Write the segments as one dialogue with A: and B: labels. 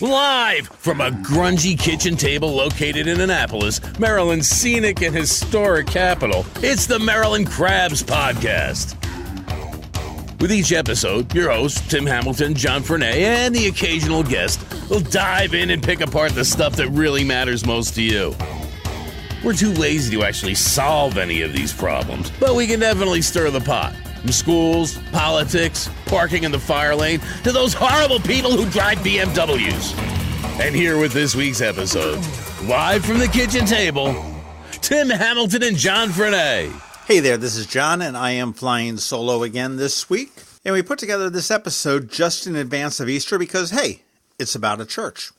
A: Live from a grungy kitchen table located in Annapolis, Maryland's scenic and historic capital, it's the Maryland Crabs Podcast. With each episode, your hosts, Tim Hamilton, John Frenay, and the occasional guest will dive in and pick apart the stuff that really matters most to you. We're too lazy to actually solve any of these problems, but we can definitely stir the pot. From schools, politics, parking in the fire lane, to those horrible people who drive BMWs. And here with this week's episode, live from the kitchen table, Tim Hamilton and John Frenay.
B: Hey there, this is John, and I am flying solo again this week. And we put together this episode just in advance of Easter because, hey, it's about a church.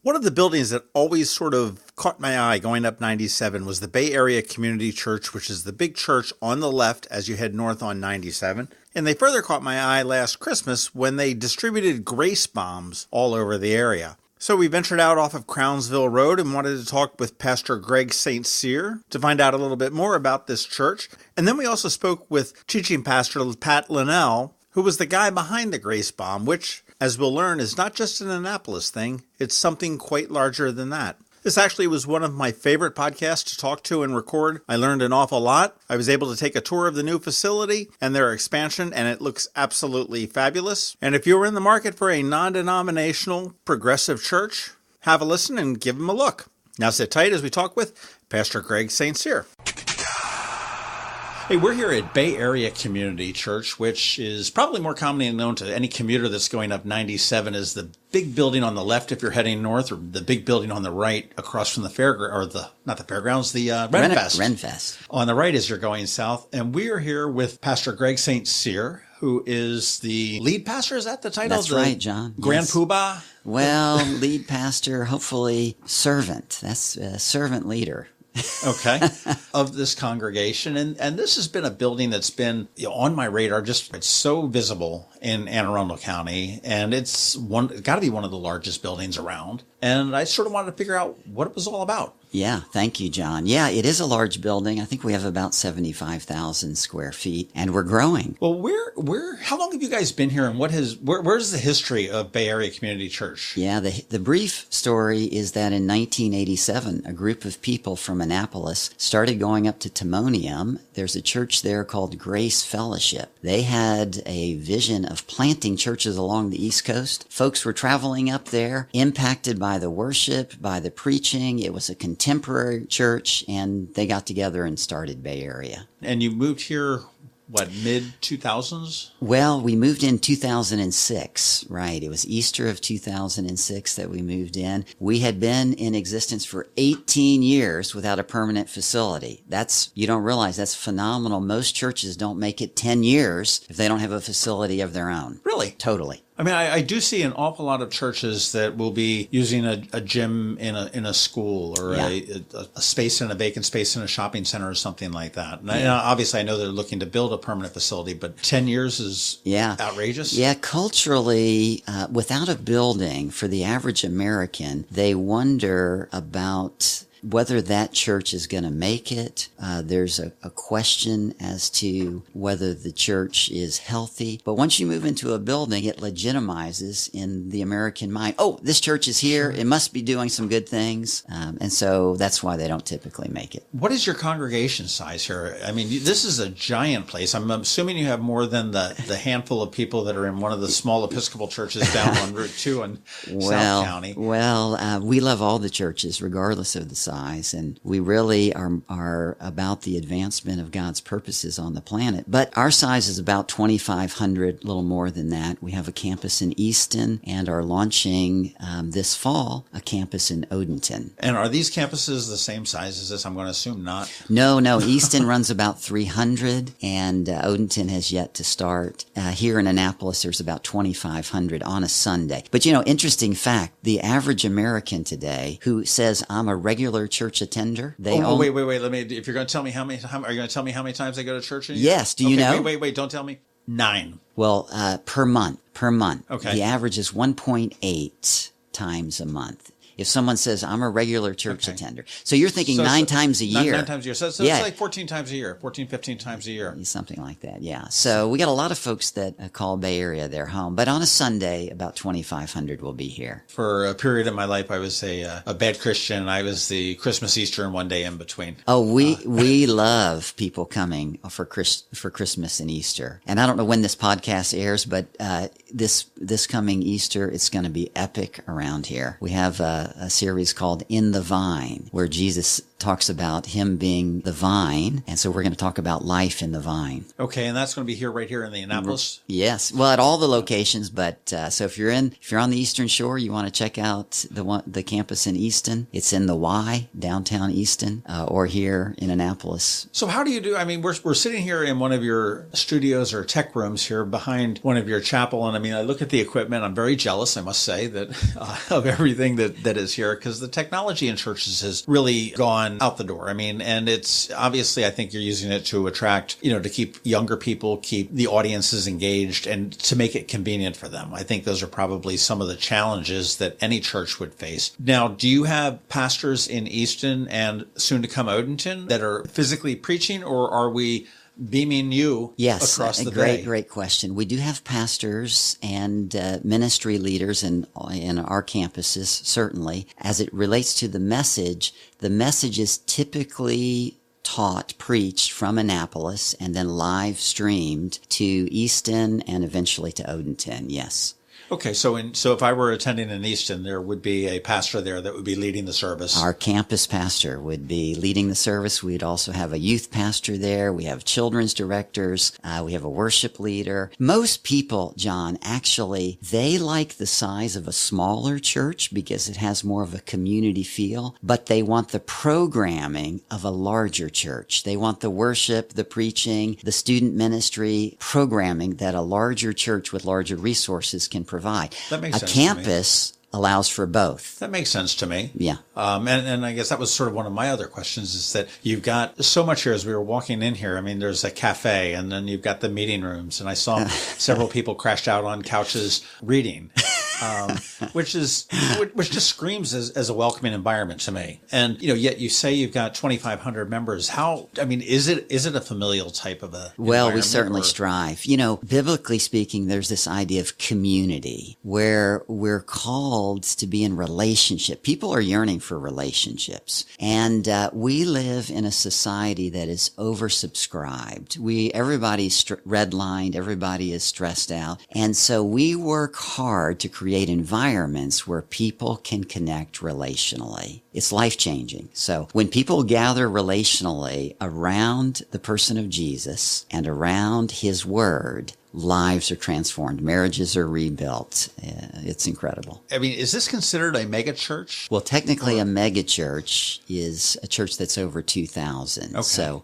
B: One of the buildings that always sort of caught my eye going up 97 was the Bay Area Community Church, which is the big church on the left as you head north on 97. And they further caught my eye last Christmas when they distributed grace bombs all over the area. So we ventured out off of Crownsville Road and wanted to talk with Pastor Greg St. Cyr to find out a little bit more about this church. And then we also spoke with teaching pastor Pat Linnell, who was the guy behind the grace bomb, which, as we'll learn, is not just an Annapolis thing. It's something quite larger than that. This actually was one of my favorite podcasts to talk to and record. I learned an awful lot. I was able to take a tour of the new facility and their expansion, and it looks absolutely fabulous. And if you're in the market for a non-denominational progressive church, have a listen and give them a look. Now sit tight as we talk with Pastor Greg St. Cyr. Hey, we're here at Bay Area Community Church, which is probably more commonly known to any commuter that's going up 97 as the big building on the left if you're heading north, or the big building on the right across from the fairgrounds, the Renfest.
C: Renfest.
B: On the right as you're going south. And we are here with Pastor Greg St. Cyr, who is the lead pastor. Is that the title?
C: That's right, John.
B: Grand
C: yes.
B: Poobah?
C: Well, lead pastor, hopefully servant. That's a servant leader.
B: Okay, of this congregation. And this has been a building that's been on my radar. It's so visible in Anne Arundel County, and it's got to be one of the largest buildings around. And I sort of wanted to figure out what it was all about.
C: Yeah, thank you, John. Yeah, it is a large building. I think we have about 75,000 square feet, and we're growing.
B: Well, how long have you guys been here, and where's the history of Bay Area Community Church?
C: Yeah, the brief story is that in 1987, a group of people from Annapolis started going up to Timonium. There's a church there called Grace Fellowship. They had a vision of planting churches along the East Coast. Folks were traveling up there, impacted by the worship, by the preaching. It was a contemporary church, and they got together and started Bay Area.
B: And you moved here, mid-2000s?
C: Well, we moved in 2006, right? It was Easter of 2006 that we moved in. We had been in existence for 18 years without a permanent facility. You don't realize that's phenomenal. Most churches don't make it 10 years if they don't have a facility of their own.
B: Really?
C: Totally.
B: I mean, I do see an awful lot of churches that will be using a gym in a school, or a space in a vacant space in a shopping center or something like that. And obviously, I know they're looking to build a permanent facility, but 10 years is outrageous.
C: Yeah, culturally, without a building, for the average American, they wonder about whether that church is going to make it. There's a question as to whether the church is healthy. But once you move into a building, it legitimizes in the American mind, oh, this church is here. It must be doing some good things. And so that's why they don't typically make it.
B: What is your congregation size here? I mean, this is a giant place. I'm assuming you have more than the handful of people that are in one of the small Episcopal churches down on Route 2 in South County.
C: Well, we love all the churches, regardless of the size. And we really are about the advancement of God's purposes on the planet. But our size is about 2,500, a little more than that. We have a campus in Easton and are launching this fall a campus in Odenton.
B: And are these campuses the same size as this? I'm going to assume not.
C: No. Easton runs about 300, and Odenton has yet to start. Here in Annapolis, there's about 2,500 on a Sunday. But, interesting fact, the average American today who says, I'm a regular church attender.
B: Wait. Let me. If you're going to tell me how many times they go to church?
C: Yes. Do you know?
B: Wait. Don't tell me. 9.
C: Well, per month.
B: Okay.
C: The average is 1.8 times a month. if someone says, I'm a regular church attender. So you're thinking nine times a year.
B: Nine times a year. So it's like 14 times a year, 14, 15 times a year.
C: Something like that, yeah. So we got a lot of folks that call Bay Area their home. But on a Sunday, about 2,500 will be here.
B: For a period of my life, I was a bad Christian. I was the Christmas, Easter, and one day in between.
C: Oh, we love people coming for Christmas and Easter. And I don't know when this podcast airs, but this coming Easter, it's going to be epic around here. We have a series called In the Vine, where Jesus talks about him being the vine. And so we're going to talk about life in the vine.
B: Okay. And that's going to be right here in the Annapolis?
C: Yes. Well, at all the locations, but so if you're on the Eastern Shore, you want to check out the campus in Easton. It's in the Y, downtown Easton, or here in Annapolis.
B: So how do you do? I mean, we're sitting here in one of your studios or tech rooms here behind one of your chapel. And I mean, I look at the equipment. I'm very jealous, I must say, that of everything that is here, because the technology in churches has really gone out the door. I mean, and it's obviously, I think you're using it to attract, to keep younger people, keep the audiences engaged, and to make it convenient for them. I think those are probably some of the challenges that any church would face. Now, do you have pastors in Easton and soon to come Odenton that are physically preaching, or are we beaming you across the bay?
C: Great question. We do have pastors and ministry leaders in our campuses, certainly. As it relates to the message is typically preached from Annapolis and then live streamed to Easton and eventually to Odenton, yes.
B: Okay, so if I were attending in Easton, there would be a pastor there that would be leading the service.
C: Our campus pastor would be leading the service. We'd also have a youth pastor there. We have children's directors. We have a worship leader. Most people, John, actually, they like the size of a smaller church because it has more of a community feel, but they want the programming of a larger church. They want the worship, the preaching, the student ministry programming that a larger church with larger resources can provide.
B: That makes sense.
C: A campus allows for both.
B: That makes sense to me.
C: Yeah.
B: And I guess that was sort of one of my other questions, is that you've got so much here as we were walking in here. I mean, there's a cafe, and then you've got the meeting rooms, and I saw several people crashed out on couches reading. Which just screams as a welcoming environment to me. And, yet you say you've got 2,500 members. Is it a familial type of a
C: Well, we certainly strive. Biblically speaking, there's this idea of community where we're called to be in relationship. People are yearning for relationships. And we live in a society that is oversubscribed. Everybody's redlined. Everybody is stressed out. And so we work hard to create environments where people can connect relationally. It's life-changing. So when people gather relationally around the person of Jesus and around his word, lives are transformed. Marriages are rebuilt. It's incredible.
B: I mean, is this considered a mega church?
C: Well, technically a mega church is a church that's over 2,000. Okay. So,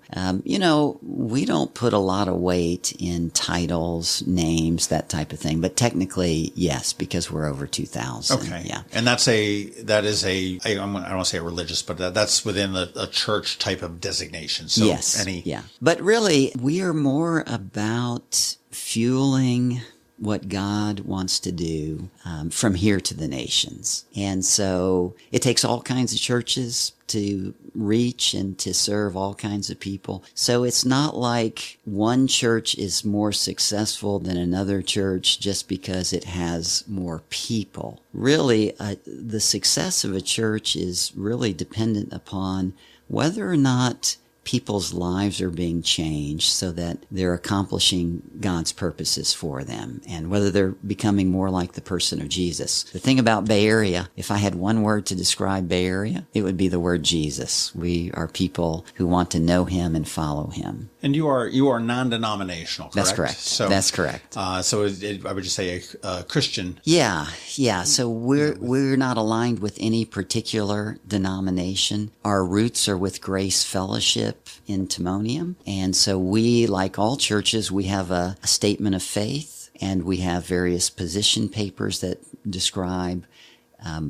C: we don't put a lot of weight in titles, names, that type of thing. But technically, yes, because we're over 2,000.
B: Okay.
C: Yeah.
B: And I don't want to say a religious, but that's within a church type of designation. So
C: yes. Yeah. But really, we are more about fueling what God wants to do from here to the nations. And so it takes all kinds of churches to reach and to serve all kinds of people. So it's not like one church is more successful than another church just because it has more people. Really, the success of a church is really dependent upon whether or not people's lives are being changed so that they're accomplishing God's purposes for them, and whether they're becoming more like the person of Jesus. The thing about Bay Area, if I had one word to describe Bay Area, it would be the word Jesus. We are people who want to know him and follow him.
B: And you are non-denominational, correct?
C: That's correct. That's correct.
B: So I would just say a Christian.
C: Yeah. So we're not aligned with any particular denomination. Our roots are with Grace Fellowship in Timonium. And so we, like all churches, we have a statement of faith, and we have various position papers that describe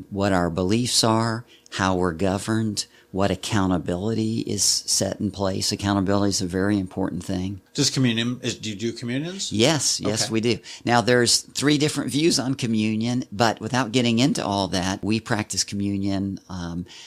C: what our beliefs are, how we're governed, what accountability is set in place. Accountability is a very important thing.
B: Does communion, do you do communions?
C: Yes,
B: Okay.
C: we do. Now, there's 3 different views on communion, but without getting into all that, we practice communion.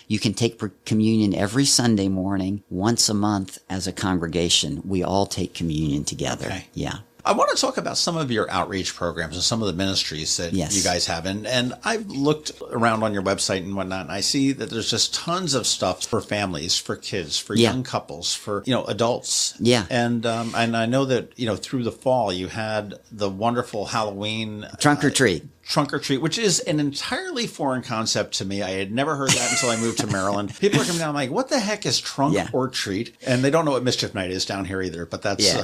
C: You can take communion every Sunday morning, once a month as a congregation. We all take communion together.
B: Okay.
C: Yeah.
B: I want to talk about some of your outreach programs and some of the ministries that you guys have. And I've looked around on your website and whatnot, and I see that there's just tons of stuff for families, for kids, for young couples, for, adults.
C: Yeah.
B: And I know that, through the fall, you had the wonderful Halloween
C: Trunk or treat.
B: Trunk or treat, which is an entirely foreign concept to me. I had never heard that until I moved to Maryland. People are coming down like, what the heck is trunk or treat? And they don't know what mischief night is down here either, but that's,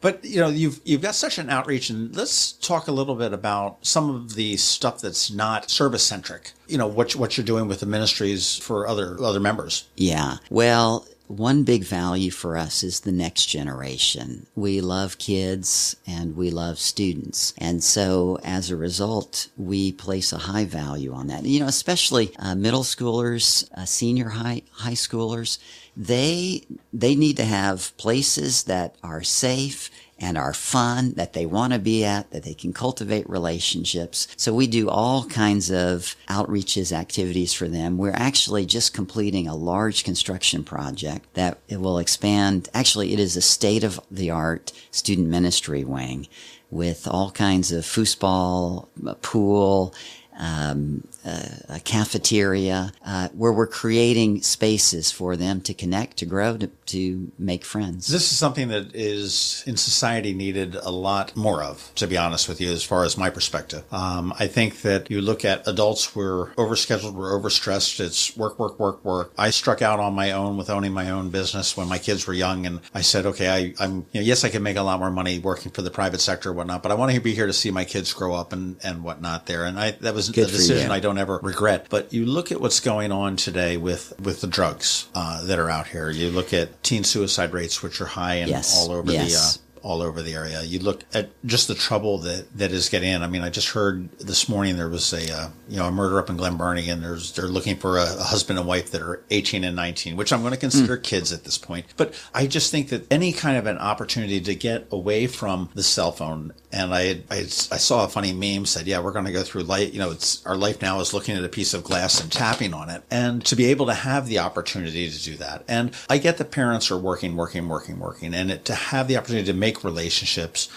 B: But, you've got such an outreach, and let's talk a little bit about some of the stuff that's not service centric, what you're doing with the ministries for other members.
C: Yeah. Well, one big value for us is the next generation. We love kids and we love students. And so as a result, we place a high value on that. Especially middle schoolers, senior high schoolers, they need to have places that are safe and are fun, that they want to be at, that they can cultivate relationships. So we do all kinds of outreaches, activities for them. We're actually just completing a large construction project that it will expand. Actually, it is a state-of-the-art student ministry wing with all kinds of foosball, pool, a cafeteria, where we're creating spaces for them to connect, to grow, to make friends.
B: This is something that is in society needed a lot more of, to be honest with you, as far as my perspective. I think that you look at adults, we're overscheduled, we're overstressed. It's work, work, work, work. I struck out on my own with owning my own business when my kids were young, and I said, okay, I'm yes, I can make a lot more money working for the private sector or whatnot, but I want to be here to see my kids grow up and whatnot there. And that was a decision I don't ever regret. But you look at what's going on today with the drugs that are out here. You look at teen suicide rates, which are high and all over the area. You look at just the trouble that is getting in. I mean, I just heard this morning there was a murder up in Glen Burnie, and they're looking for a husband and wife that are 18 and 19, which I'm going to consider kids at this point. But I just think that any kind of an opportunity to get away from the cell phone. And I saw a funny meme said, we're going to go through life. It's our life now is looking at a piece of glass and tapping on it, and to be able to have the opportunity to do that. And I get that parents are working, and to have the opportunity to make relationships,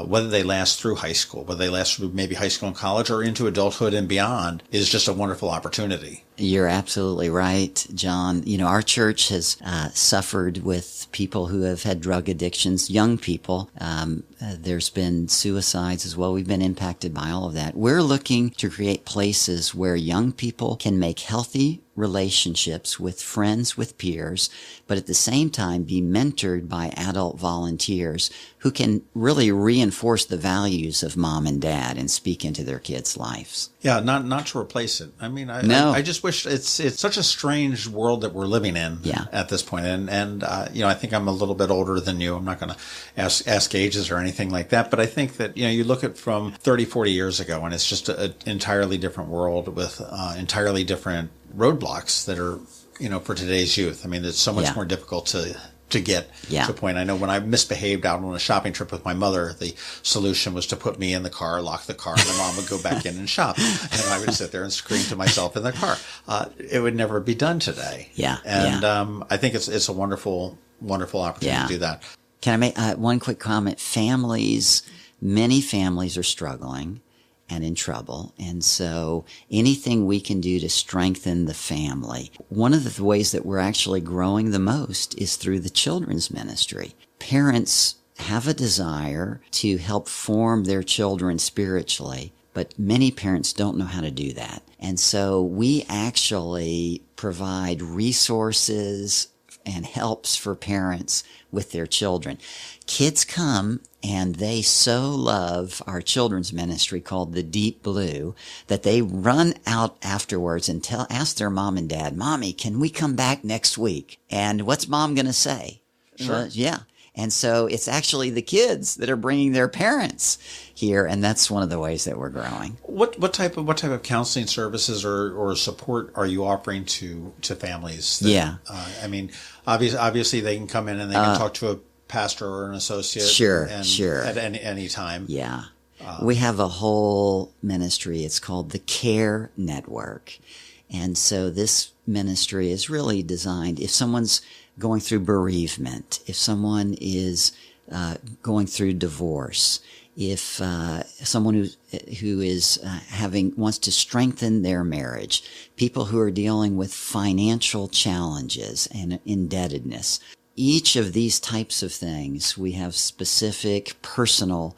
B: whether they last through high school, whether they last through maybe high school and college or into adulthood and beyond, is just a wonderful opportunity.
C: You're absolutely right, John. Our church has suffered with people who have had drug addictions, young people. There's been suicides as well. We've been impacted by all of that. We're looking to create places where young people can make healthy relationships with friends, with peers, but at the same time be mentored by adult volunteers who can really reinforce the values of mom and dad and speak into their kids' lives.
B: Yeah, not to replace it. I mean, I just wish it's such a strange world that we're living in at this point. And I think I'm a little bit older than you. I'm not going to ask ages or anything like that. But I think that, you look at from 30, 40 years ago, and it's just an entirely different world with entirely different roadblocks that are, for today's youth. I mean, it's so much more difficult to get to a point. I know when I misbehaved out on a shopping trip with my mother, the solution was to put me in the car, lock the car, and my mom would go back in and shop. And I would sit there and scream to myself in the car. It would never be done today. I think it's a wonderful, wonderful opportunity to do that.
C: Can I make one quick comment? Many families are struggling and in trouble. And so anything we can do to strengthen the family. One of the ways that we're actually growing the most is through the children's ministry. Parents have a desire to help form their children spiritually, but many parents don't know how to do that. And so we actually provide resources and helps for parents with their children. Kids come and they so love our children's ministry called the Deep Blue that they run out afterwards and ask their mom and dad, "Mommy, can we come back next week?" And what's mom going to say?
B: Sure.
C: Yeah. And so it's actually the kids that are bringing their parents here, and that's one of the ways that we're growing.
B: What type of counseling services or support are you offering to families? I mean, obviously they can come in and they can talk to a pastor or an associate.
C: Sure.
B: At any time.
C: Yeah. We have a whole ministry. It's called the Care Network. And so this ministry is really designed, if someone's going through bereavement, if someone is going through divorce, if someone who is wants to strengthen their marriage, people who are dealing with financial challenges and indebtedness, each of these types of things, we have specific personal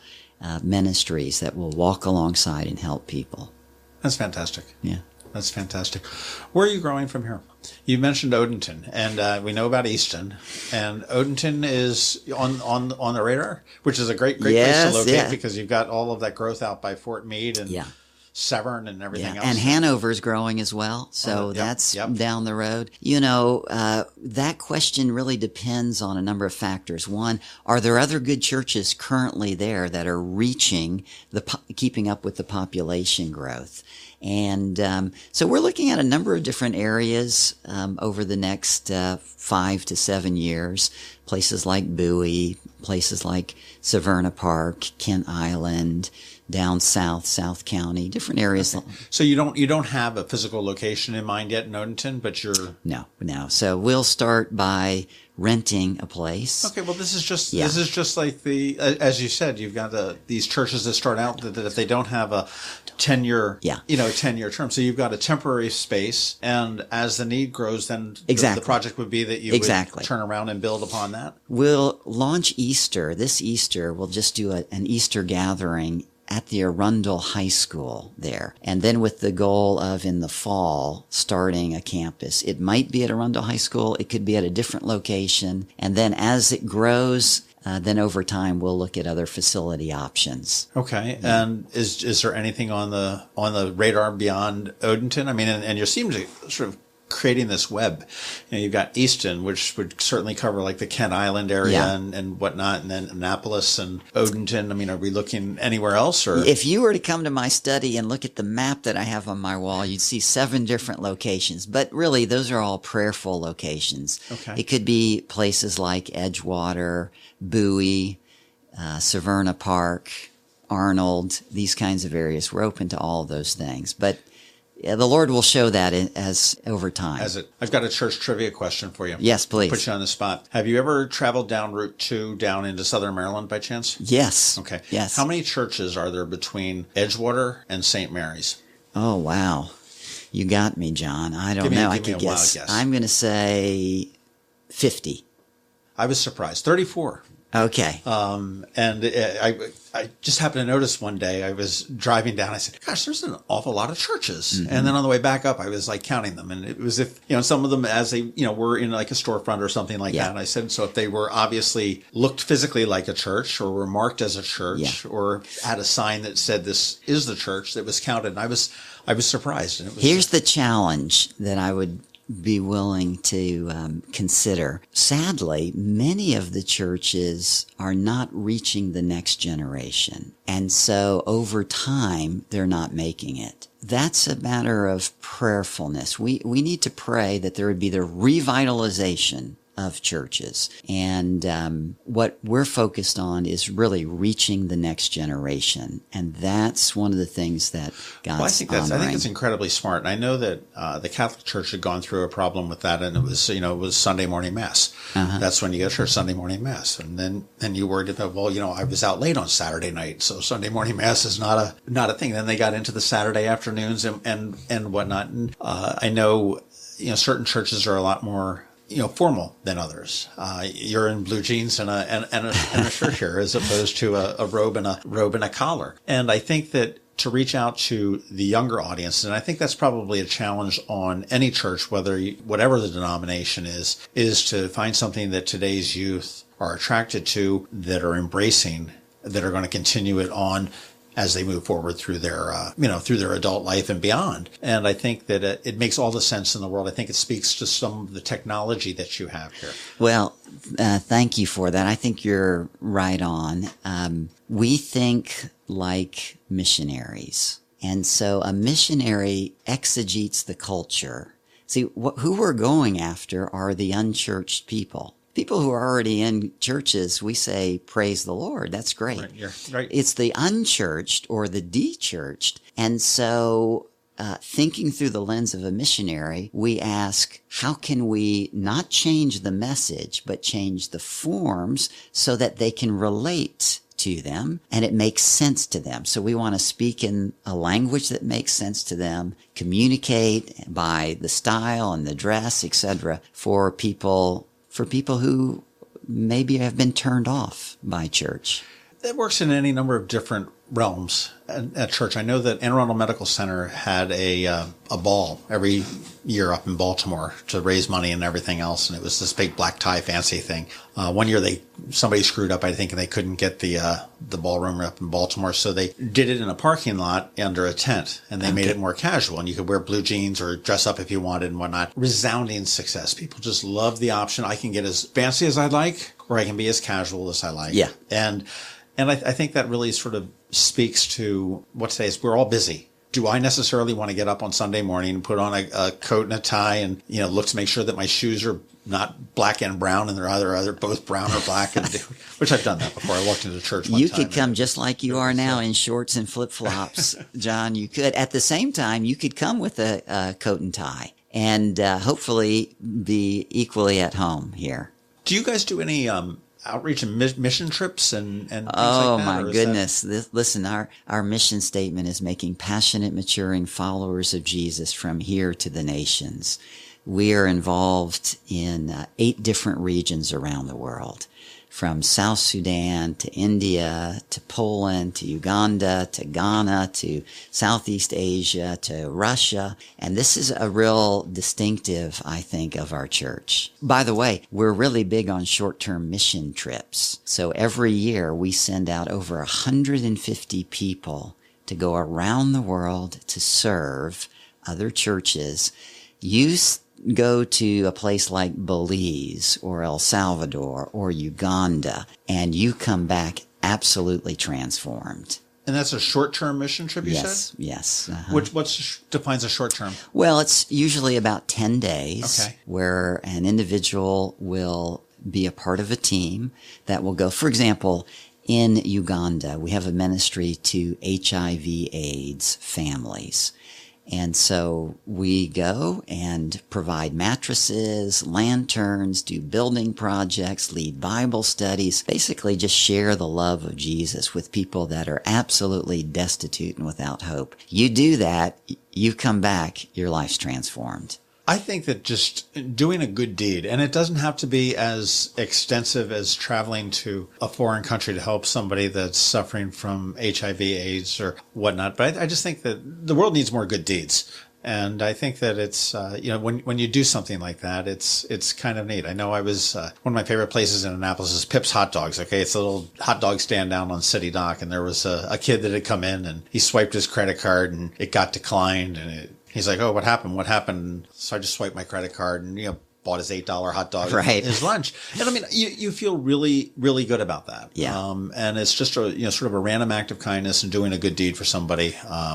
C: ministries that will walk alongside and help people.
B: That's fantastic.
C: Yeah.
B: That's fantastic. Where are you growing from here? You mentioned Odenton, and we know about Easton, and Odenton is on the radar, which is a great place to locate because you've got all of that growth out by Fort Meade and Severn and everything else.
C: And Hanover's growing as well, so that's down the road. You know, that question really depends on a number of factors. One, are there other good churches currently there that are reaching keeping up with the population growth? And so we're looking at a number of different areas over the next 5 to 7 years. Places like Bowie, places like Severna Park, Kent Island, down South County, different areas.
B: Okay. So you don't have a physical location in mind yet in Odenton, but you're...
C: No. So we'll start by renting a place.
B: Okay, well, this is just like as you said, you've got these churches that start out that they don't have a 10-year, 10-year term. So you've got a temporary space, and as the need grows, then the project would be that you would turn around and build upon that.
C: We'll launch Easter. This Easter, we'll just do an Easter gathering at the Arundel High School there. And then with the goal of, in the fall, starting a campus. It might be at Arundel High School. It could be at a different location. And then as it grows, then over time, we'll look at other facility options.
B: Okay. And is there anything on the radar beyond Odenton? I mean, and you seem to sort of creating this web. You've got Easton, which would certainly cover like the Kent Island area and whatnot, and then Annapolis and Odenton. I mean, are we looking anywhere else? Or
C: if you were to come to my study and look at the map that I have on my wall, you'd see 7 different locations. But really, those are all prayerful locations.
B: Okay.
C: It could be places like Edgewater, Bowie, Severna Park, Arnold, these kinds of areas. We're open to all of those things. But the Lord will show that as over time.
B: I've got a church trivia question for you.
C: Yes, please.
B: Put you on the spot. Have you ever traveled down Route 2 down into Southern Maryland by chance?
C: Yes.
B: Okay.
C: Yes.
B: How many churches are there between Edgewater and St. Mary's?
C: Oh, wow. You got me, John. I don't know. I could guess. I'm going to say 50.
B: I was surprised. 34.
C: Okay.
B: And I just happened to notice one day I was driving down. I said, gosh, there's an awful lot of churches. Mm-hmm. And then on the way back up, I was like counting them. And it was some of them as they, were in like a storefront or something like that. And I said, so if they were obviously looked physically like a church or were marked as a church or had a sign that said this is the church that was counted. And I was surprised. And
C: Here's the challenge that I would be willing to consider. Sadly, many of the churches are not reaching the next generation. And so over time, they're not making it. That's a matter of prayerfulness. We need to pray that there would be the revitalization of churches. And what we're focused on is really reaching the next generation. And that's one of the things that God's honoring.
B: I think it's incredibly smart. And I know that the Catholic Church had gone through a problem with that, and it was Sunday morning mass. Uh-huh. That's when you go to church, Sunday morning mass. And then you worried about, I was out late on Saturday night, so Sunday morning mass is not a thing. Then they got into the Saturday afternoons and whatnot. And I know, certain churches are a lot more formal than others. You're in blue jeans and a shirt here, as opposed to a robe and a collar. And I think that to reach out to the younger audience, and I think that's probably a challenge on any church, whatever the denomination is to find something that today's youth are attracted to, that are embracing, that are going to continue it on as they move forward through their, through their adult life and beyond. And I think that it makes all the sense in the world. I think it speaks to some of the technology that you have here.
C: Well, thank you for that. I think you're right on. We think like missionaries. And so a missionary exegetes the culture. See, who we're going after are the unchurched people. People who are already in churches, we say, praise the Lord. That's great.
B: Right, yeah, right.
C: It's the unchurched or the de-churched. And so thinking through the lens of a missionary, we ask, how can we not change the message, but change the forms so that they can relate to them and it makes sense to them? So we want to speak in a language that makes sense to them, communicate by the style and the dress, etc., for people who maybe have been turned off by church.
B: It works in any number of different realms at church. I know that Anne Arundel Medical Center had a ball every year up in Baltimore to raise money and everything else, and it was this big black tie fancy thing. One year somebody screwed up, I think, and they couldn't get the ballroom up in Baltimore, so they did it in a parking lot under a tent, and they made it more casual, and you could wear blue jeans or dress up if you wanted and whatnot. Resounding success. People just love the option. I can get as fancy as I like, or I can be as casual as I like.
C: Yeah.
B: And I think that really sort of speaks to what today is. We're all busy. Do I necessarily want to get up on Sunday morning and put on a coat and a tie and, look to make sure that my shoes are not black and brown and they're either both brown or black, which I've done that before. I walked into church one time.
C: You could come just like you are now in shorts and flip-flops, John. You could. At the same time, you could come with a coat and tie and hopefully be equally at home here.
B: Do you guys do any outreach and mission trips and things
C: oh
B: like that?
C: My goodness. Listen, our mission statement is making passionate, maturing followers of Jesus from here to the nations. We are involved in 8 different regions around the world, from South Sudan to India to Poland to Uganda to Ghana to Southeast Asia to Russia. And this is a real distinctive, I think, of our church. By the way, we're really big on short-term mission trips. So every year we send out over 150 people to go around the world to serve other churches. You go to a place like Belize or El Salvador or Uganda, and you come back absolutely transformed.
B: And that's a short-term mission trip, you said?
C: Yes.
B: What defines a short-term?
C: Well, it's usually about 10 days where an individual will be a part of a team that will go. For example, in Uganda, we have a ministry to HIV/AIDS families. And so we go and provide mattresses, lanterns, do building projects, lead Bible studies, basically just share the love of Jesus with people that are absolutely destitute and without hope. You do that, you come back, your life's transformed.
B: I think that just doing a good deed, and it doesn't have to be as extensive as traveling to a foreign country to help somebody that's suffering from HIV, AIDS, or whatnot. But I just think that the world needs more good deeds. And I think that it's, when you do something like that, it's kind of neat. I know I was, one of my favorite places in Annapolis is Pip's Hot Dogs. Okay. It's a little hot dog stand down on City Dock. And there was a kid that had come in and he swiped his credit card and it got declined. And he's like, oh, what happened? What happened? So I just swiped my credit card and, bought his $8 hot dog, his lunch. And I mean, you feel really, really good about that.
C: Yeah.
B: And it's just a, sort of a random act of kindness and doing a good deed for somebody,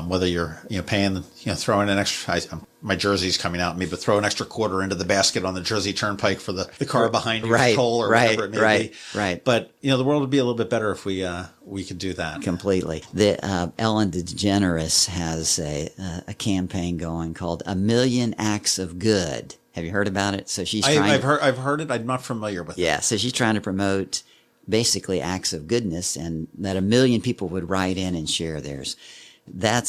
B: whether you're, paying, throwing an extra, my jersey's coming out at me, but throw an extra quarter into the basket on the Jersey Turnpike for the car behind you, toll or whatever it may be.
C: Right.
B: But, the world would be a little bit better if we could do that.
C: Completely. Ellen DeGeneres has a campaign going called A Million Acts of Good. Have you heard about it? So she's
B: I've heard it. I'm not familiar with it.
C: Yeah. So she's trying to promote basically acts of goodness, and that 1 million people would write in and share theirs. That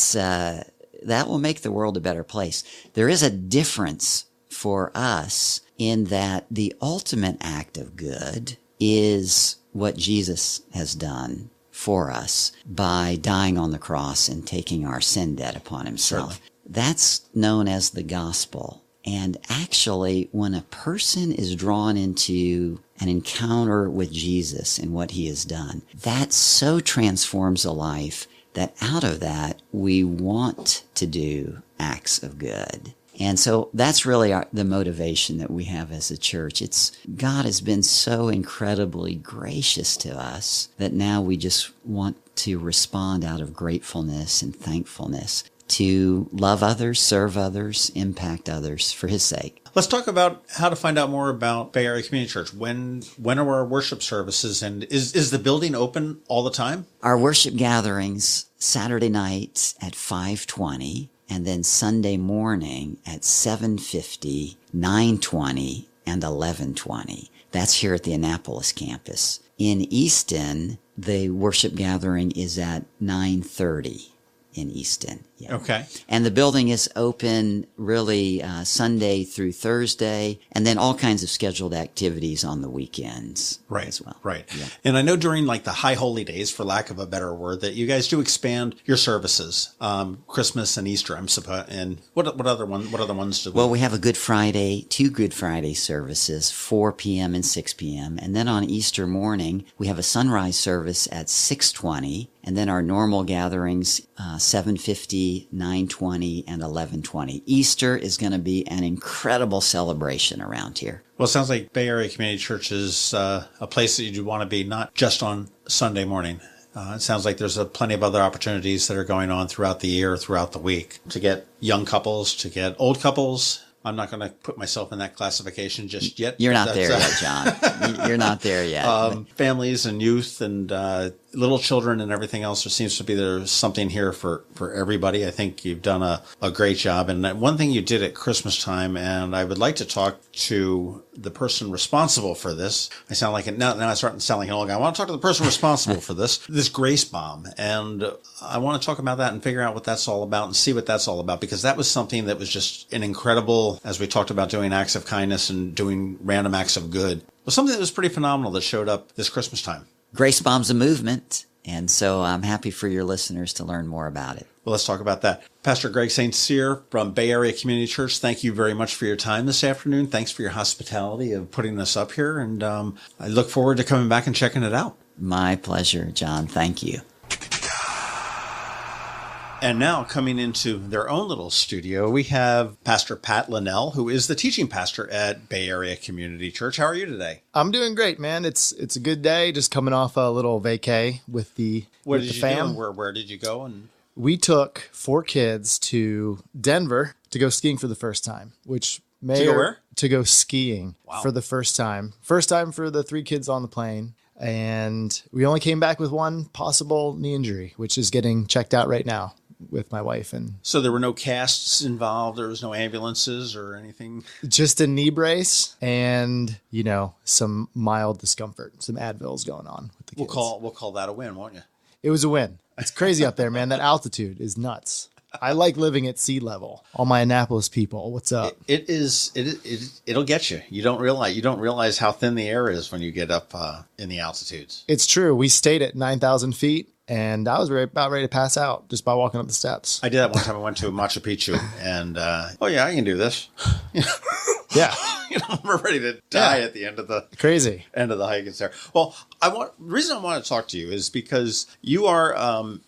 C: will make the world a better place. There is a difference for us in that the ultimate act of good is what Jesus has done for us by dying on the cross and taking our sin debt upon himself.
B: Certainly.
C: That's known as the gospel. And actually, when a person is drawn into an encounter with Jesus and what he has done, that so transforms a life that out of that, we want to do acts of good. And so that's really the motivation that we have as a church. God has been so incredibly gracious to us that now we just want to respond out of gratefulness and thankfulness to love others, serve others, impact others for His sake.
B: Let's talk about how to find out more about Bay Area Community Church. When are our worship services, and is the building open all the time?
C: Our worship gatherings Saturday nights at 5:20. And then Sunday morning at 7:50, 9:20, and 11:20. That's here at the Annapolis campus. In Easton, the worship gathering is at 9:30 in Easton. Yeah.
B: Okay.
C: And the building is open really Sunday through Thursday, and then all kinds of scheduled activities on the weekends as well.
B: Right.
C: Yeah.
B: And I know during like the high holy days, for lack of a better word, that you guys do expand your services, Christmas and Easter, I'm supposed. And what other ones do we?
C: Well, we have two Good Friday services, 4 p.m. and 6 p.m. And then on Easter morning, we have a sunrise service at 6:20, and then our normal gatherings, 7:50, 9:20, and 11:20. Easter is going to be an incredible celebration around here.
B: Well, it sounds like Bay Area Community Church is a place that you want to be, not just on Sunday morning. It sounds like there's plenty of other opportunities that are going on throughout the year, throughout the week, to get young couples, to get old couples. I'm not going to put myself in that classification just yet.
C: You're not there yet, John. You're not there yet.
B: Families and youth and little children and everything else. There seems to be there's something here for everybody. I think you've done a great job. And one thing you did at Christmas time, and I would like to talk to the person responsible for this. I sound like it now. I start to sound like an old guy. I want to talk to the person responsible for this grace bomb. And I want to talk about that and figure out what that's all about and see what that's all about, because that was something that was just an incredible, as we talked about doing acts of kindness and doing random acts of good, was something that was pretty phenomenal that showed up this Christmas time.
C: Grace Bomb's a movement, and so I'm happy for your listeners to learn more about it.
B: Well, let's talk about that. Pastor Greg St. Cyr from Bay Area Community Church, thank you very much for your time this afternoon. Thanks for your hospitality of putting us up here, and I look forward to coming back and checking it out.
C: My pleasure, John. Thank you.
B: And now, coming into their own little studio, we have Pastor Pat Linnell, who is the teaching pastor at Bay Area Community Church. How are you today?
D: I'm doing great, man. It's a good day. Just coming off a little vacay with the
B: What
D: with
B: did
D: the
B: you
D: fam.
B: do? Where did you go? And
D: We took 4 kids to Denver to go skiing for the first time, which may
B: To go where?
D: To go skiing
B: Wow.
D: for the first time. First time for the 3 kids on the plane. And we only came back with one possible knee injury, which is getting checked out right now with my wife. And
B: so there were no casts involved. There was no ambulances or anything.
D: just a knee brace and, some mild discomfort, some Advils going on with the kids.
B: We'll call that a win, won't you?
D: It was a win. It's crazy up there, man. That altitude is nuts. I like living at sea level. All my Annapolis people, what's up?
B: It'll get you. You don't realize how thin the air is when you get up in the altitudes.
D: It's true. We stayed at 9,000 feet, and I was about ready to pass out just by walking up the steps.
B: I did that one time. I went to Machu Picchu, and I can do this.
D: Yeah,
B: We're ready to die at the end of the
D: crazy
B: hike. It's there. Well, the reason I want to talk to you is because you are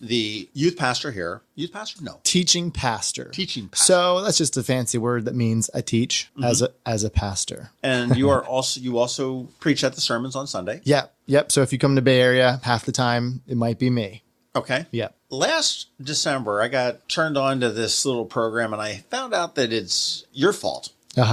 B: the youth pastor here. Youth pastor? No.
D: Teaching pastor.
B: Teaching pastor.
D: So that's just a fancy word that means I teach as a pastor.
B: And you also preach at the sermons on Sunday.
D: Yep. So if you come to Bay Area, half the time it might be me.
B: Okay.
D: Yep.
B: Last December, I got turned on to this little program, and I found out that it's your fault.
D: Yep.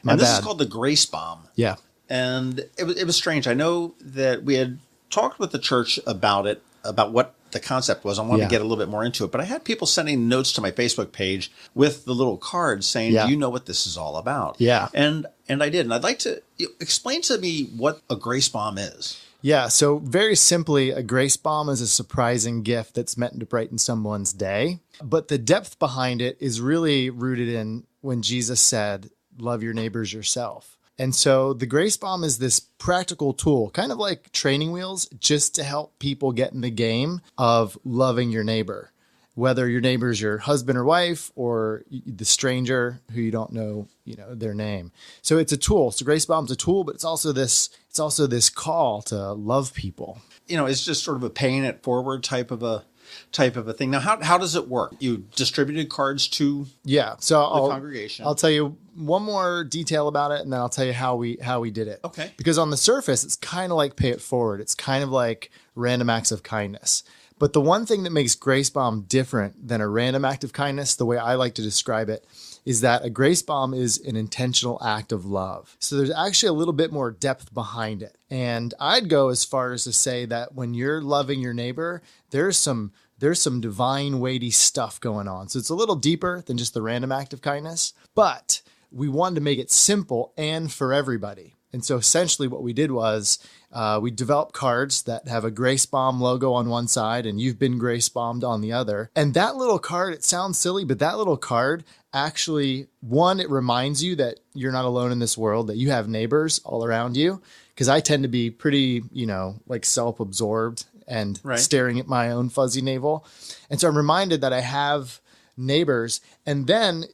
D: My
B: And this
D: bad.
B: is called the Grace Bomb.
D: Yeah.
B: And it was strange. I know that we had talked with the church about it, about what the concept was. I wanted to get a little bit more into it. But I had people sending notes to my Facebook page with the little cards saying, do you know what this is all about?
D: Yeah.
B: And I did. And I'd like to explain to me what a grace bomb is.
D: Yeah, so very simply, a grace bomb is a surprising gift that's meant to brighten someone's day. But the depth behind it is really rooted in when Jesus said, love your neighbors yourself. And so the grace bomb is this practical tool, kind of like training wheels, just to help people get in the game of loving your neighbor, whether your neighbor's your husband or wife or the stranger who you don't know, their name. So it's a tool. So grace bomb's a tool, but it's also this call to love people.
B: It's just sort of a paying it forward type of a type of a thing. Now, how does it work? You distributed cards to
D: So
B: the congregation.
D: I'll tell you one more detail about it, and then I'll tell you how we did it.
B: Okay.
D: Because on the surface, it's kind of like Pay It Forward. It's kind of like random acts of kindness. But the one thing that makes Grace Bomb different than a random act of kindness, the way I like to describe it, is that a Grace Bomb is an intentional act of love. So there's actually a little bit more depth behind it. And I'd go as far as to say that when you're loving your neighbor, there's some divine weighty stuff going on. So it's a little deeper than just the random act of kindness, but we wanted to make it simple and for everybody. And so essentially what we did was we developed cards that have a Grace Bomb logo on one side and you've been Grace Bombed on the other. And that little card, it sounds silly, but that little card actually, one, it reminds you that you're not alone in this world, that you have neighbors all around you. Because I tend to be pretty, like self-absorbed and staring at my own fuzzy navel. And so I'm reminded that I have neighbors. And then,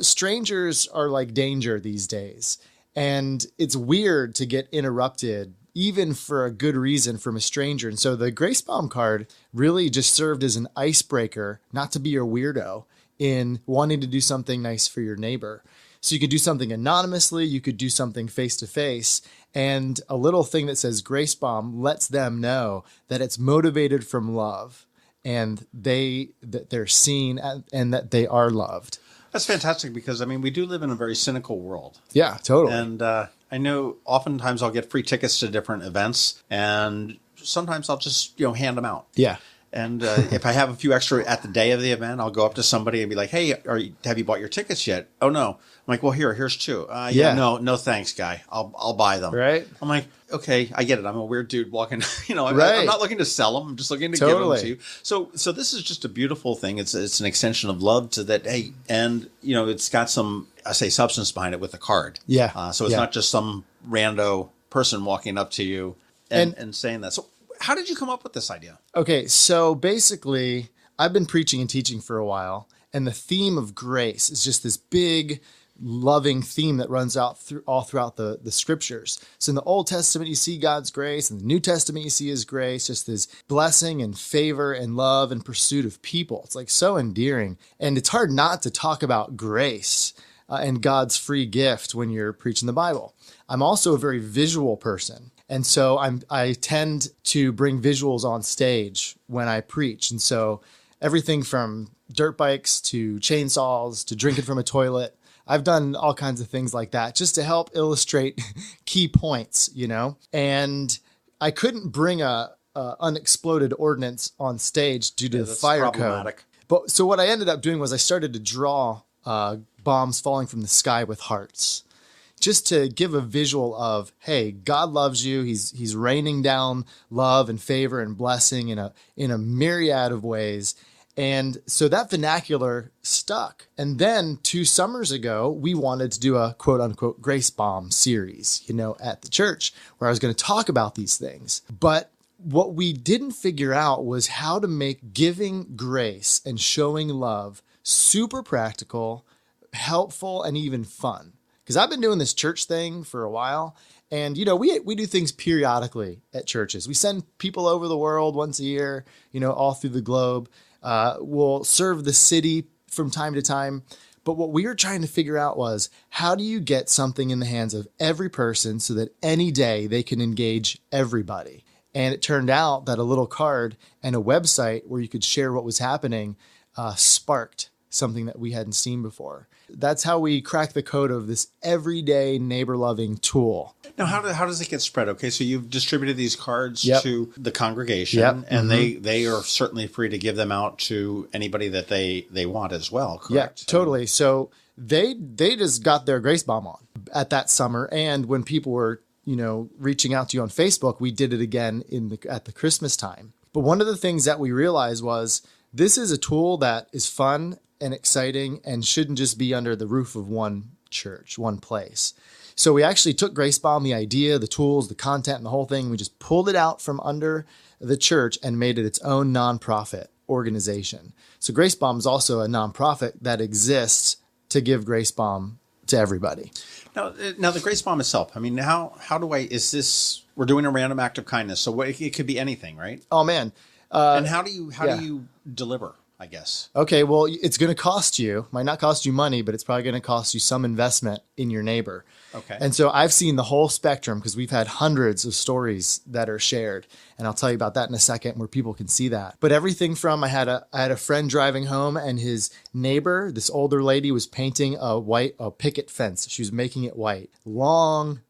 D: strangers are like danger these days. And it's weird to get interrupted, even for a good reason, from a stranger. And so the Grace Bomb card really just served as an icebreaker, not to be your weirdo, in wanting to do something nice for your neighbor. So you could do something anonymously, you could do something face-to-face, and a little thing that says Grace Bomb lets them know that it's motivated from love and that they're seen and that they are loved.
B: That's fantastic because, we do live in a very cynical world.
D: Yeah, totally.
B: And I know oftentimes I'll get free tickets to different events, and sometimes I'll just, hand them out.
D: Yeah.
B: And if I have a few extra at the day of the event, I'll go up to somebody and be like, hey, have you bought your tickets yet? Oh, no. I'm like, well, here's two. No, thanks, guy. I'll buy them.
D: Right.
B: I'm like, okay, I get it. I'm a weird dude walking, I'm not looking to sell them. I'm just looking to give them to you. So this is just a beautiful thing. It's an extension of love to that. Hey, and, it's got some, I say, substance behind it with the card.
D: Yeah.
B: So it's not just some rando person walking up to you and saying that. So how did you come up with this idea?
D: Okay, so basically, I've been preaching and teaching for a while, and the theme of grace is just this big, loving theme that runs out all throughout the scriptures. So in the Old Testament, you see God's grace, and the New Testament, you see His grace, just this blessing and favor and love and pursuit of people. It's like so endearing, and it's hard not to talk about grace and God's free gift when you're preaching the Bible. I'm also a very visual person. And so I tend to bring visuals on stage when I preach. And so everything from dirt bikes to chainsaws to drinking from a toilet, I've done all kinds of things like that just to help illustrate key points, And I couldn't bring a unexploded ordnance on stage due to the fire code. But so what I ended up doing was I started to draw bombs falling from the sky with hearts, just to give a visual of, hey, God loves you. He's raining down love and favor and blessing in a myriad of ways. And so that vernacular stuck. And then 2 summers ago, we wanted to do a quote unquote Grace Bomb series, at the church where I was going to talk about these things. But what we didn't figure out was how to make giving grace and showing love super practical, helpful, and even fun. Because I've been doing this church thing for a while, and we do things periodically at churches. We send people over the world once a year, all through the globe. We'll serve the city from time to time. But what we were trying to figure out was, how do you get something in the hands of every person so that any day they can engage everybody? And it turned out that a little card and a website where you could share what was happening sparked something that we hadn't seen before. That's how we crack the code of this everyday neighbor-loving tool.
B: Now, how does it get spread? Okay, so you've distributed these cards to the congregation, and they are certainly free to give them out to anybody that they want as well, correct?
D: Yeah, totally. So they just got their Grace Bomb on at that summer, and when people were reaching out to you on Facebook, we did it again at the Christmas time. But one of the things that we realized was this is a tool that is fun and exciting and shouldn't just be under the roof of one church, one place. So we actually took Grace Bomb, the idea, the tools, the content, and the whole thing. We just pulled it out from under the church and made it its own nonprofit organization. So Grace Bomb is also a nonprofit that exists to give Grace Bomb to everybody.
B: Now the Grace Bomb itself, how do is this, we're doing a random act of kindness. So it could be anything, right?
D: Oh man.
B: And how do you deliver, I guess?
D: Okay, well, it's going to cost you, might not cost you money, but it's probably going to cost you some investment in your neighbor.
B: Okay.
D: And so I've seen the whole spectrum because we've had hundreds of stories that are shared. And I'll tell you about that in a second where people can see that. But everything from I had a friend driving home and his neighbor, this older lady, was painting a picket fence. She was making it white. Long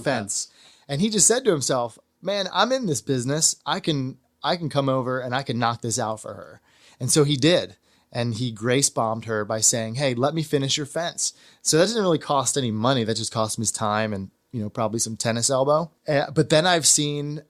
D: fence. And he just said to himself, man, I'm in this business. I can come over and I can knock this out for her. And so he did. And he grace bombed her by saying, hey, let me finish your fence. So that didn't really cost any money. That just cost him his time and, probably some tennis elbow. But then I've seen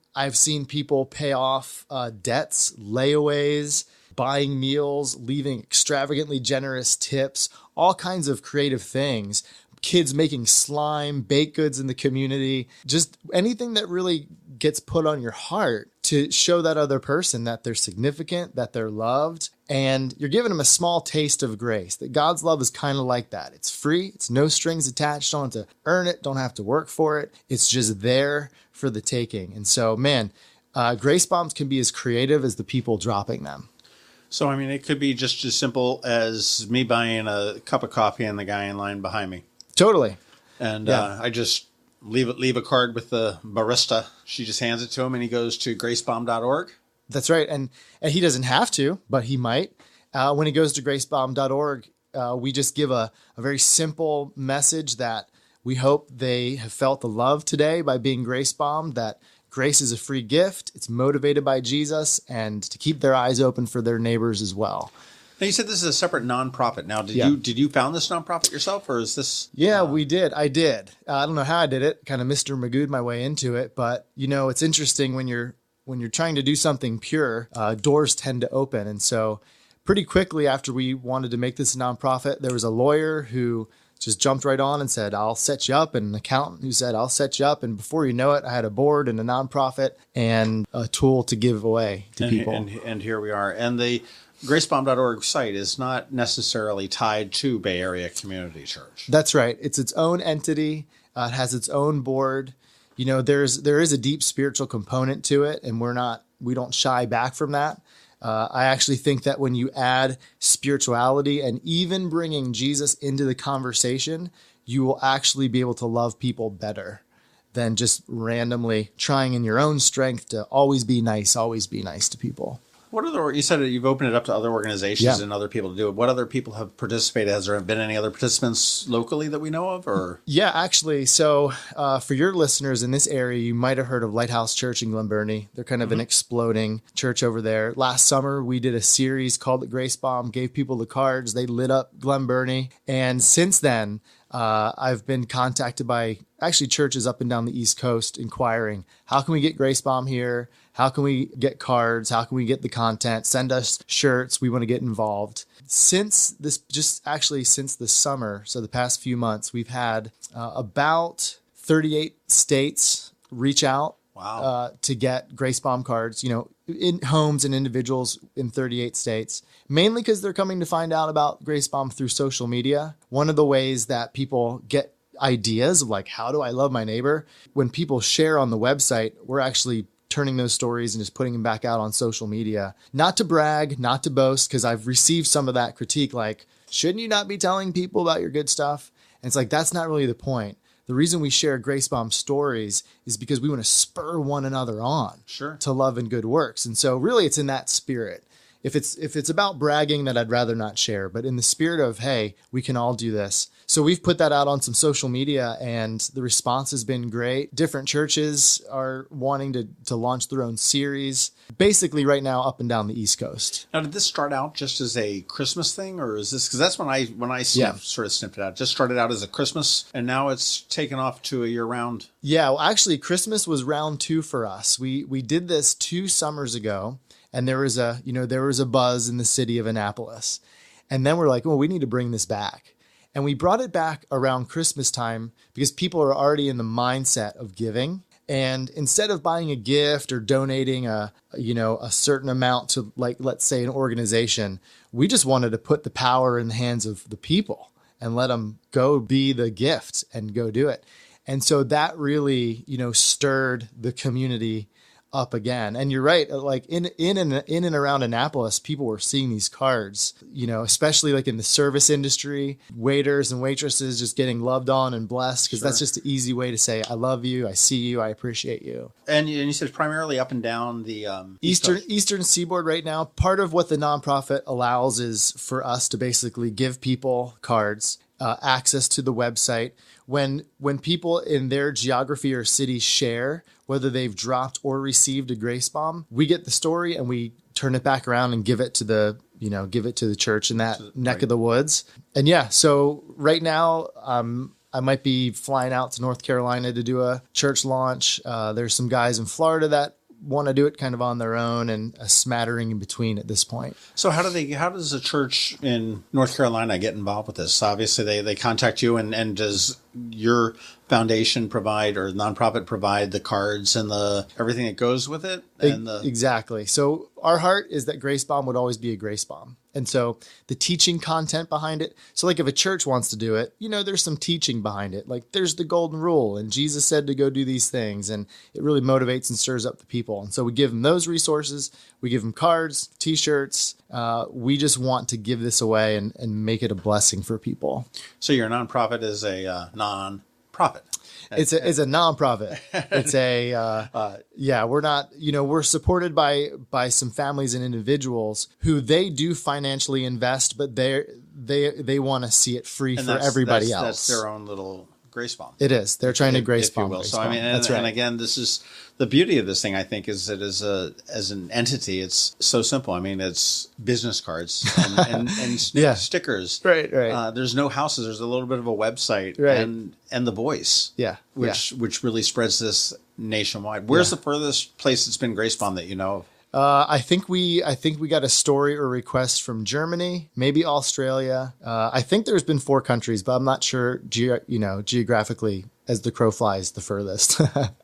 D: people pay off debts, layaways, buying meals, leaving extravagantly generous tips, all kinds of creative things. Kids making slime, baked goods in the community, just anything that really gets put on your heart to show that other person that they're significant, that they're loved. And you're giving them a small taste of grace, that God's love is kind of like that. It's free. It's no strings attached. Don't have to earn it. Don't have to work for it. It's just there for the taking. And so, man, grace bombs can be as creative as the people dropping them.
B: So, I mean, it could be just as simple as me buying a cup of coffee and the guy in line behind me.
D: Totally.
B: And I just leave a card with the barista. She just hands it to him and he goes to gracebomb.org.
D: That's right. And he doesn't have to, but he might. When he goes to gracebomb.org, we just give a very simple message that we hope they have felt the love today by being grace bombed, that grace is a free gift. It's motivated by Jesus, and to keep their eyes open for their neighbors as well.
B: Now, you said this is a separate nonprofit. Now, did you found this nonprofit yourself, or is this?
D: Yeah, we did. I did. I don't know how I did it. Kind of Mr. Magoo'd my way into it, but it's interesting when you're trying to do something pure, doors tend to open. And so pretty quickly after we wanted to make this a nonprofit, there was a lawyer who just jumped right on and said, I'll set you up, and an accountant who said, I'll set you up. And before you know it, I had a board and a nonprofit and a tool to give away to people.
B: And here we are. And the gracebomb.org site is not necessarily tied to Bay Area Community Church.
D: That's right. It's its own entity. It has its own board. There is a deep spiritual component to it, and we don't shy back from that. I actually think that when you add spirituality and even bringing Jesus into the conversation, you will actually be able to love people better than just randomly trying in your own strength to always be nice to people.
B: You said that you've opened it up to other organizations and other people to do it. What other people have participated? Has there been any other participants locally that we know of? Or
D: yeah, actually. So for your listeners in this area, you might have heard of Lighthouse Church in Glen Burnie. They're kind of an exploding church over there. Last summer, we did a series called The Grace Bomb, gave people the cards. They lit up Glen Burnie. And since then, I've been contacted by actually churches up and down the East Coast inquiring, how can we get Grace Bomb here? How can we get cards? How can we get the content? Send us shirts. We want to get involved. Since the summer, so the past few months, we've had about 38 states reach out to get Grace Bomb cards, in homes and individuals in 38 states, mainly because they're coming to find out about Grace Bomb through social media. One of the ways that people get ideas of how do I love my neighbor? When people share on the website, we're actually turning those stories and just putting them back out on social media. Not to brag, not to boast, because I've received some of that critique, shouldn't you not be telling people about your good stuff? And it's that's not really the point. The reason we share Grace Bomb stories is because we want to spur one another on to love and good works. And so really it's in that spirit. If it's about bragging, that I'd rather not share, but in the spirit of, hey, we can all do this. So we've put that out on some social media and the response has been great. Different churches are wanting to launch their own series, basically right now up and down the East Coast.
B: Now, did this start out just as a Christmas thing, or is this, because that's when I sort of snipped it out, just started out as a Christmas and now it's taken off to a year round?
D: Yeah, well, actually Christmas was round 2 for us. We did this 2 summers ago. And there was a buzz in the city of Annapolis. And then we're like, we need to bring this back. And we brought it back around Christmas time because people are already in the mindset of giving. And instead of buying a gift or donating a certain amount to, let's say, an organization, we just wanted to put the power in the hands of the people and let them go be the gift and go do it. And so that really, stirred the community up again. And you're right. Like in and around Annapolis, people were seeing these cards, especially like in the service industry, waiters and waitresses just getting loved on and blessed, because that's just an easy way to say, I love you, I see you, I appreciate you.
B: And you said primarily up and down the
D: Eastern Seaboard right now. Part of what the nonprofit allows is for us to basically give people cards, access to the website. When people in their geography or city share, whether they've dropped or received a grace bomb, we get the story and we turn it back around and give it to the church in that neck of the woods. And so right now, I might be flying out to North Carolina to do a church launch. There's some guys in Florida that want to do it kind of on their own, and a smattering in between at this point.
B: So how does a church in North Carolina get involved with this? Obviously they contact you, and does your foundation provide, or nonprofit provide, the cards and the everything that goes with it? And
D: Exactly. So our heart is that Grace Bomb would always be a grace bomb. And so the teaching content behind it. So like if a church wants to do it, there's some teaching behind it. Like there's the golden rule, and Jesus said to go do these things, and it really motivates and stirs up the people. And so we give them those resources. We give them cards, t-shirts. We just want to give this away and make it a blessing for people.
B: So your nonprofit is a non-profit.
D: It's a nonprofit. It's we're not, we're supported by some families and individuals who they do financially invest, but they want to see it free for everybody else.
B: That's their own little grace bomb.
D: It is. They're trying to grace bomb.
B: So that's right. And again, this is the beauty of this thing, I think, is that as an entity, it's so simple. I mean, it's business cards and stickers.
D: Right.
B: There's no houses. There's a little bit of a website, and the voice. Which really spreads this nationwide. Where's the furthest place that's been grace bombed that you know of?
D: I think we got a story or request from Germany, maybe Australia. I think there's been 4 countries, but I'm not sure geographically as the crow flies the furthest.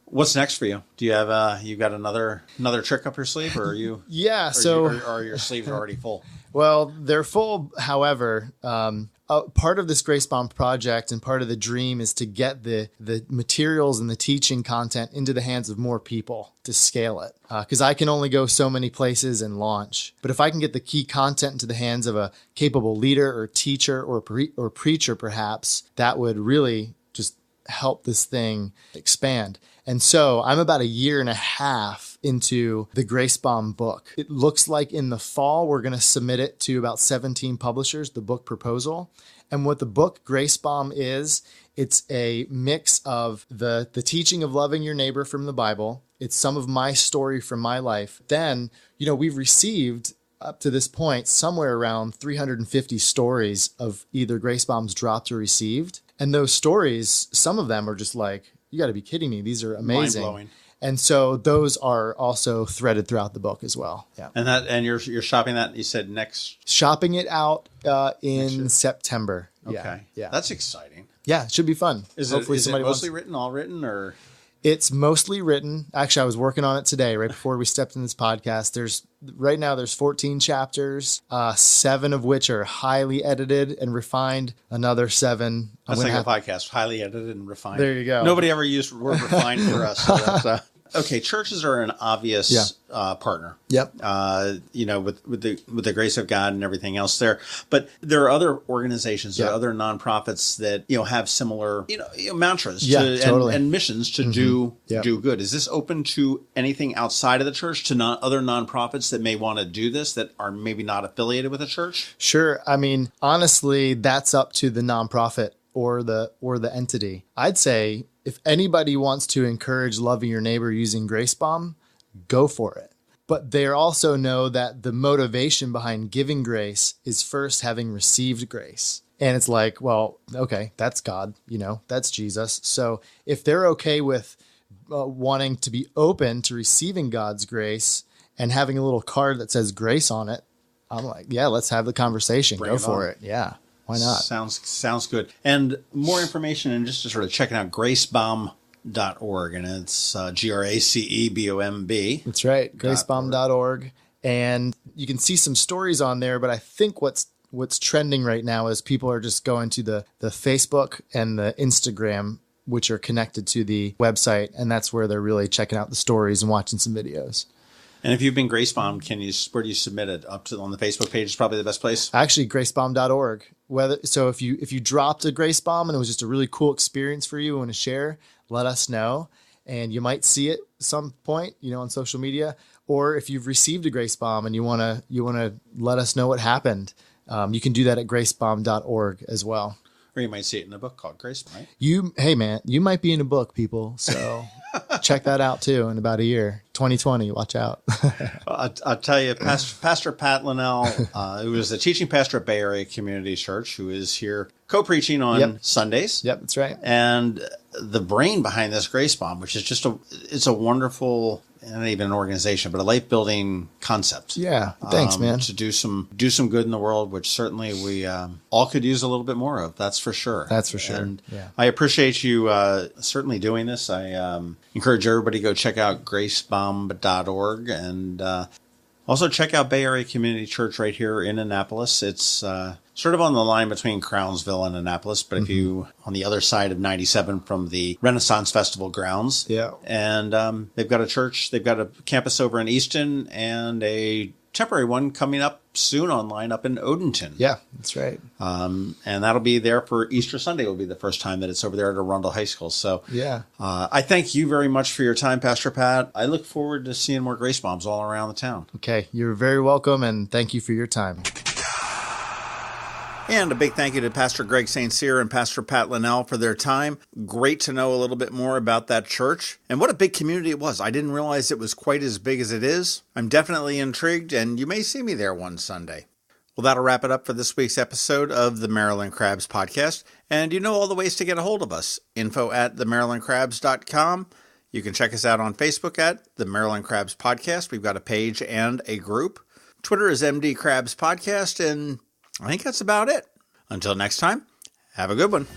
B: What's next for you? Do you have you got another trick up your sleeve, or are you?
D: Yeah.
B: Are your sleeves already full?
D: Well, they're full. However, part of this Grace Bomb project and part of the dream is to get the materials and the teaching content into the hands of more people to scale it. Because I can only go so many places and launch. But if I can get the key content into the hands of a capable leader or teacher or preacher, perhaps, that would really just help this thing expand. And so I'm about 1.5 years into the Grace Bomb book. It looks like in the fall, we're going to submit it to about 17 publishers, the book proposal. And what the book Grace Bomb is, it's a mix of the teaching of loving your neighbor from the Bible. It's some of my story from my life. Then, we've received up to this point somewhere around 350 stories of either Grace Bombs dropped or received. And those stories, some of them are just like, you got to be kidding me. These are amazing.
B: Mind-blowing.
D: And so those are also threaded throughout the book as well. Yeah.
B: And you're shopping that, you said
D: shopping it out in September.
B: Okay.
D: Yeah.
B: That's exciting.
D: Yeah, it should be fun.
B: Is it mostly all written or?
D: It's mostly written. Actually, I was working on it today, right before we stepped in this podcast. There's 14 chapters, 7 of which are highly edited and refined. Another 7.
B: That's like a podcast, highly edited and refined.
D: There you go.
B: Nobody ever used the word refined for us. So that's, okay, churches are an obvious partner.
D: Yep.
B: With the grace of God and everything else there. But there are other organizations, there are other nonprofits that have similar mantras and missions to do good. Is this open to anything outside of the church, to other nonprofits that may want to do this that are maybe not affiliated with a church?
D: Sure. I mean, honestly, that's up to the nonprofit or the entity. I'd say if anybody wants to encourage loving your neighbor using Grace Bomb, go for it. But they also know that the motivation behind giving grace is first having received grace. And it's like, well, okay, that's God, that's Jesus. So if they're okay with wanting to be open to receiving God's grace and having a little card that says grace on it, I'm like, yeah, let's have the conversation. Go for it. Yeah. Why not?
B: Sounds good. And more information and just to sort of checking out gracebomb.org, and it's GRACEBOMB.
D: That's right. Gracebomb.org. And you can see some stories on there, but I think what's trending right now is people are just going to the Facebook and the Instagram which are connected to the website. And that's where they're really checking out the stories and watching some videos.
B: And if you've been grace bombed, where do you submit it? On the Facebook page is probably the best place?
D: Actually, gracebomb.org. So if you dropped a grace bomb and it was just a really cool experience for you and want to share, let us know. And you might see it at some point, on social media. Or if you've received a grace bomb and you want to let us know what happened, you can do that at gracebomb.org as well.
B: Or you might see it in a book called Grace, right?
D: Hey man, you might be in a book, people. So check that out too in about a year, 2020. Watch out.
B: I'll tell you, Pastor Pat Linnell, who is the teaching pastor at Bay Area Community Church, who is here co-preaching on Sundays.
D: Yep, that's right.
B: And the brain behind this Grace Bomb, which is it's a wonderful, not even an organization, but a life building concept.
D: Yeah, thanks, man.
B: To do some good in the world, which certainly we all could use a little bit more of. That's for sure.
D: That's for sure.
B: And I appreciate you certainly doing this. I encourage everybody to go check out gracebomb.org and also check out Bay Area Community Church right here in Annapolis. It's sort of on the line between Crownsville and Annapolis, but if you on the other side of 97 from the Renaissance Festival grounds.
D: Yeah.
B: And they've got a church, they've got a campus over in Easton and a temporary one coming up soon online up in Odenton.
D: Yeah, that's right.
B: And that'll be there for Easter Sunday will be the first time that it's over there at Arundel High School. So I thank you very much for your time, Pastor Pat. I look forward to seeing more Grace Bombs all around the town.
D: Okay, you're very welcome, and thank you for your time.
B: And a big thank you to Pastor Greg St. Cyr and Pastor Pat Linnell for their time. Great to know a little bit more about that church. And what a big community it was. I didn't realize it was quite as big as it is. I'm definitely intrigued, and you may see me there one Sunday. Well, that'll wrap it up for this week's episode of the Maryland Crabs Podcast. And you know all the ways to get a hold of us. info@themarylandcrabs.com. You can check us out on Facebook at the Maryland Crabs Podcast. We've got a page and a group. Twitter is MD Crabs Podcast, and I think that's about it. Until next time, have a good one.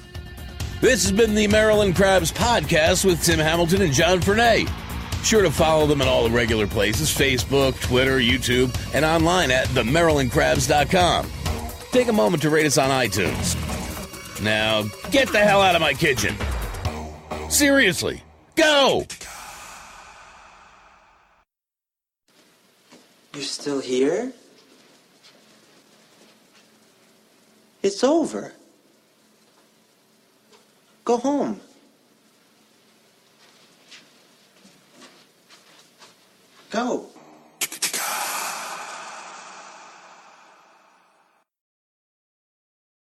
A: This has been the Maryland Crabs Podcast with Tim Hamilton and John Fernay. Sure to follow them in all the regular places, Facebook, Twitter, YouTube, and online at themarylandcrabs.com. Take a moment to rate us on iTunes. Now, get the hell out of my kitchen. Seriously, go!
E: You're still here? It's over. Go home. Go.